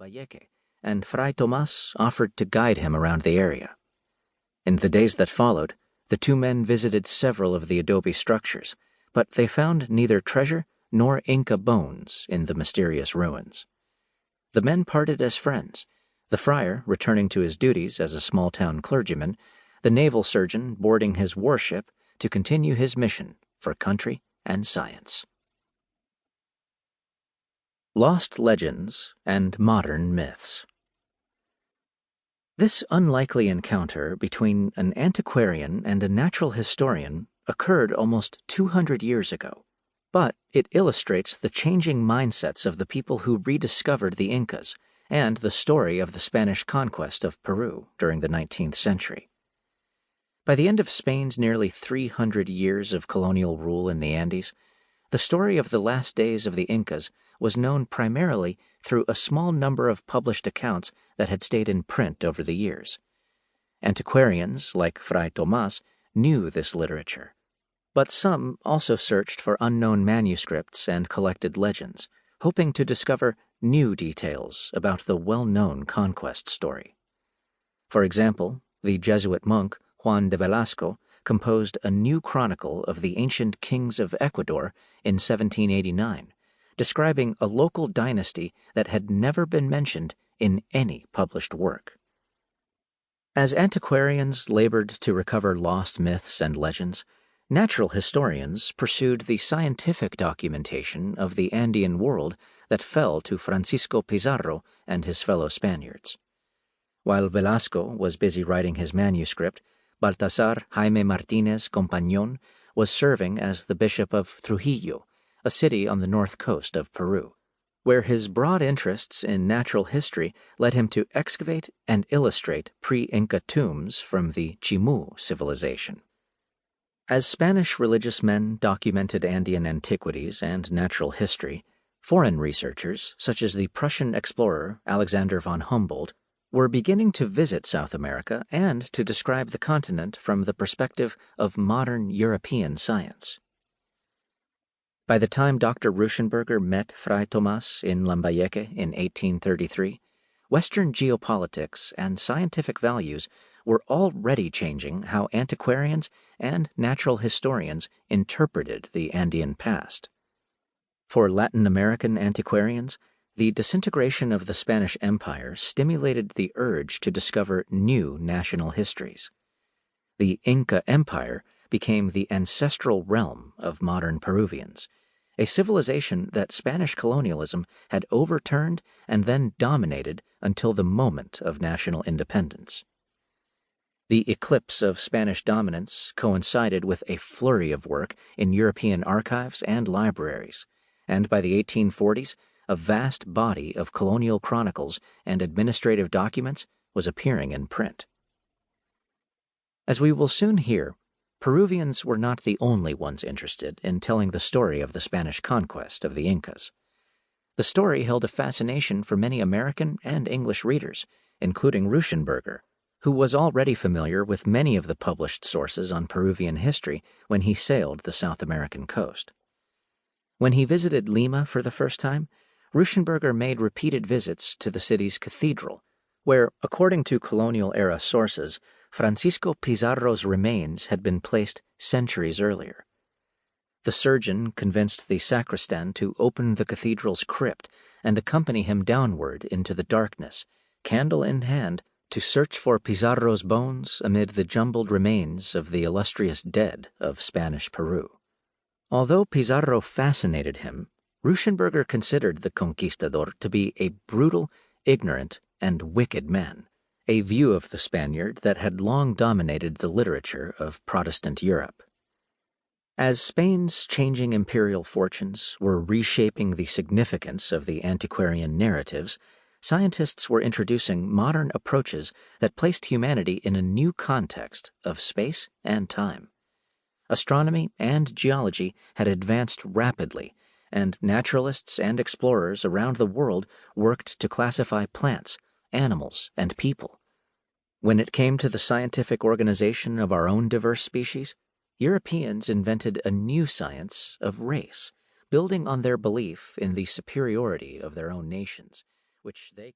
Lambayeque, and Fray Tomas offered to guide him around the area. In the days that followed, the two men visited several of the adobe structures, but they found neither treasure nor Inca bones in the mysterious ruins. The men parted as friends, the friar returning to his duties as a small-town clergyman, the naval surgeon boarding his warship to continue his mission for country and science. Lost Legends and Modern Myths. This unlikely encounter between an antiquarian and a natural historian occurred almost 200 years ago, but it illustrates the changing mindsets of the people who rediscovered the Incas and the story of the Spanish conquest of Peru during the 19th century. By the end of Spain's nearly 300 years of colonial rule in the Andes, the story of the last days of the Incas was known primarily through a small number of published accounts that had stayed in print over the years. Antiquarians, like Fray Tomas, knew this literature, but some also searched for unknown manuscripts and collected legends, hoping to discover new details about the well-known conquest story. For example, the Jesuit monk Juan de Velasco composed a new chronicle of the ancient kings of Ecuador in 1789, describing a local dynasty that had never been mentioned in any published work. As antiquarians labored to recover lost myths and legends, natural historians pursued the scientific documentation of the Andean world that fell to Francisco Pizarro and his fellow Spaniards. While Velasco was busy writing his manuscript, Baltasar Jaime Martínez Compañón was serving as the Bishop of Trujillo, a city on the north coast of Peru, where his broad interests in natural history led him to excavate and illustrate pre-Inca tombs from the Chimu civilization. As Spanish religious men documented Andean antiquities and natural history, foreign researchers, such as the Prussian explorer Alexander von Humboldt, were beginning to visit South America and to describe the continent from the perspective of modern European science. By the time Dr. Rauschenberger met Fray Tomas in Lambayeque in 1833, Western geopolitics and scientific values were already changing how antiquarians and natural historians interpreted the Andean past. For Latin American antiquarians, the disintegration of the Spanish Empire stimulated the urge to discover new national histories. The Inca Empire became the ancestral realm of modern Peruvians, a civilization that Spanish colonialism had overturned and then dominated until the moment of national independence. The eclipse of Spanish dominance coincided with a flurry of work in European archives and libraries, and by the 1840s, a vast body of colonial chronicles and administrative documents was appearing in print. As we will soon hear, Peruvians were not the only ones interested in telling the story of the Spanish conquest of the Incas. The story held a fascination for many American and English readers, including Rauschenberger, who was already familiar with many of the published sources on Peruvian history when he sailed the South American coast. When he visited Lima for the first time, Rauschenberger made repeated visits to the city's cathedral, where, according to colonial-era sources, Francisco Pizarro's remains had been placed centuries earlier. The surgeon convinced the sacristan to open the cathedral's crypt and accompany him downward into the darkness, candle in hand, to search for Pizarro's bones amid the jumbled remains of the illustrious dead of Spanish Peru. Although Pizarro fascinated him, Rauschenberger considered the conquistador to be a brutal, ignorant, and wicked man, a view of the Spaniard that had long dominated the literature of Protestant Europe. As Spain's changing imperial fortunes were reshaping the significance of the antiquarian narratives, scientists were introducing modern approaches that placed humanity in a new context of space and time. Astronomy and geology had advanced rapidly, and naturalists and explorers around the world worked to classify plants, animals, and people. When it came to the scientific organization of our own diverse species, Europeans invented a new science of race, building on their belief in the superiority of their own nations, which they